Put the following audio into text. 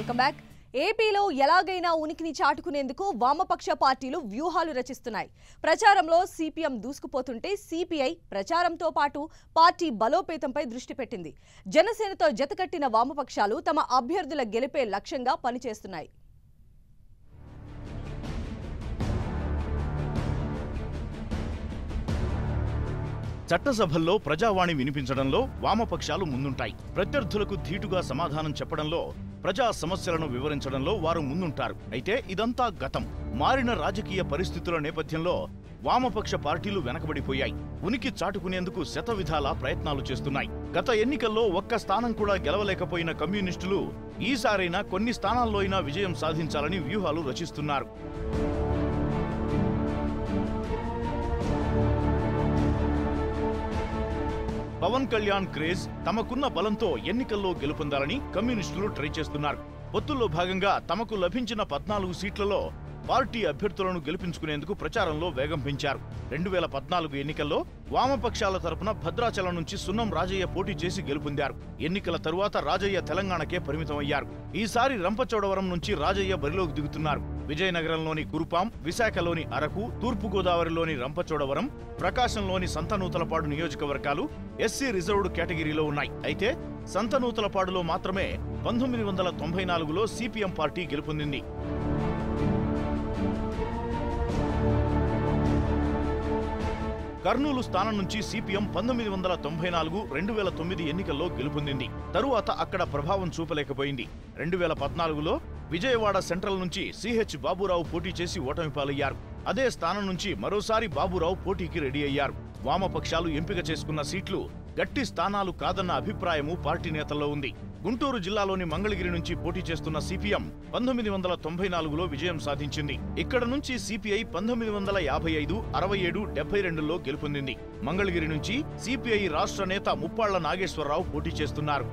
Welcome back. ఏపీలో ఎలాగైనా ఉనికిని చాటుకునేందుకు వామపక్ష పార్టీలు వ్యూహాలు రచిస్తున్నాయి. ప్రచారంలో సిపిఎం దూసుకుపోతుంటే సిపిఐ ప్రచారంతో పాటు పార్టీ బలోపేతంపై దృష్టి పెట్టింది. జనసేనతో జతకట్టిన వామపక్షాలు తమ అభ్యర్థుల గెలుపే లక్ష్యంగా పనిచేస్తున్నాయి. చట్టసభల్లో ప్రజావాణి వినిపించడంలో వామపక్షాలు ముందుంటాయి. ప్రత్యర్థులకు ధీటుగా సమాధానం చెప్పడంలో, ప్రజా సమస్యలను వివరించడంలో వారు ముందుంటారు. అయితే ఇదంతా గతం. మారిన రాజకీయ పరిస్థితుల నేపథ్యంలో వామపక్ష పార్టీలు వెనకబడిపోయాయి. ఉనికి చాటుకునేందుకు శతవిధాల ప్రయత్నాలు చేస్తున్నాయి. గత ఎన్నికల్లో ఒక్క స్థానం కూడా గెలవలేకపోయిన కమ్యూనిస్టులు ఈసారైనా కొన్ని స్థానాల్లో అయినా విజయం సాధించాలని వ్యూహాలు రచిస్తున్నారు. పవన్ కళ్యాణ్ క్రేజ్ తమకున్న బలంతో ఎన్నికల్లో గెలుపొందాలని కమ్యూనిస్టులు ట్రై చేస్తున్నారు. పొత్తుల్లో భాగంగా తమకు లభించిన 14 సీట్లలో పార్టీ అభ్యర్థులను గెలిపించుకునేందుకు ప్రచారంలో వేగం పెంచారు. 2014 ఎన్నికల్లో వామపక్షాల తరపున భద్రాచలం నుంచి సున్నం రాజయ్య పోటీ చేసి గెలుపొందారు. ఎన్నికల తరువాత రాజయ్య తెలంగాణకే పరిమితమయ్యారు. ఈసారి రంపచోడవరం నుంచి రాజయ్య బరిలోకి దిగుతున్నారు. విజయనగరంలోని కురుపాం, విశాఖలోని అరకు, తూర్పుగోదావరిలోని రంపచోడవరం, ప్రకాశంలోని సంతనూతలపాడు నియోజకవర్గాలు ఎస్సీ రిజర్వ్డ్ కేటగిరీలో ఉన్నాయి. అయితే సంతనూతలపాడులో మాత్రమే 1994లో సిపిఎం పార్టీ గెలుపొందింది. కర్నూలు స్థానం నుంచి సిపిఎం 1994, 2009 ఎన్నికల్లో గెలుపొందింది. తరువాత అక్కడ ప్రభావం చూపలేకపోయింది. 2014లో విజయవాడ సెంట్రల్ నుంచి సిహెచ్ బాబురావు పోటీ చేసి ఓటమి పాలయ్యారు. అదే స్థానం నుంచి మరోసారి బాబురావు పోటీకి రెడీ అయ్యారు. వామపక్షాలు ఎంపిక చేసుకున్న సీట్లు గట్టి స్థానాలు కాదన్న అభిప్రాయము పార్టీ నేతల్లో ఉంది. గుంటూరు జిల్లాలోని మంగళగిరి నుంచి పోటీ చేస్తున్న సిపిఎం 1994లో విజయం సాధించింది. ఇక్కడ నుంచి సిపిఐ 1955, 67, 72లో గెలుపొందింది. మంగళగిరి నుంచి సిపిఐ రాష్ట్ర నేత ముప్పాళ్ల నాగేశ్వరరావు పోటీ చేస్తున్నారు.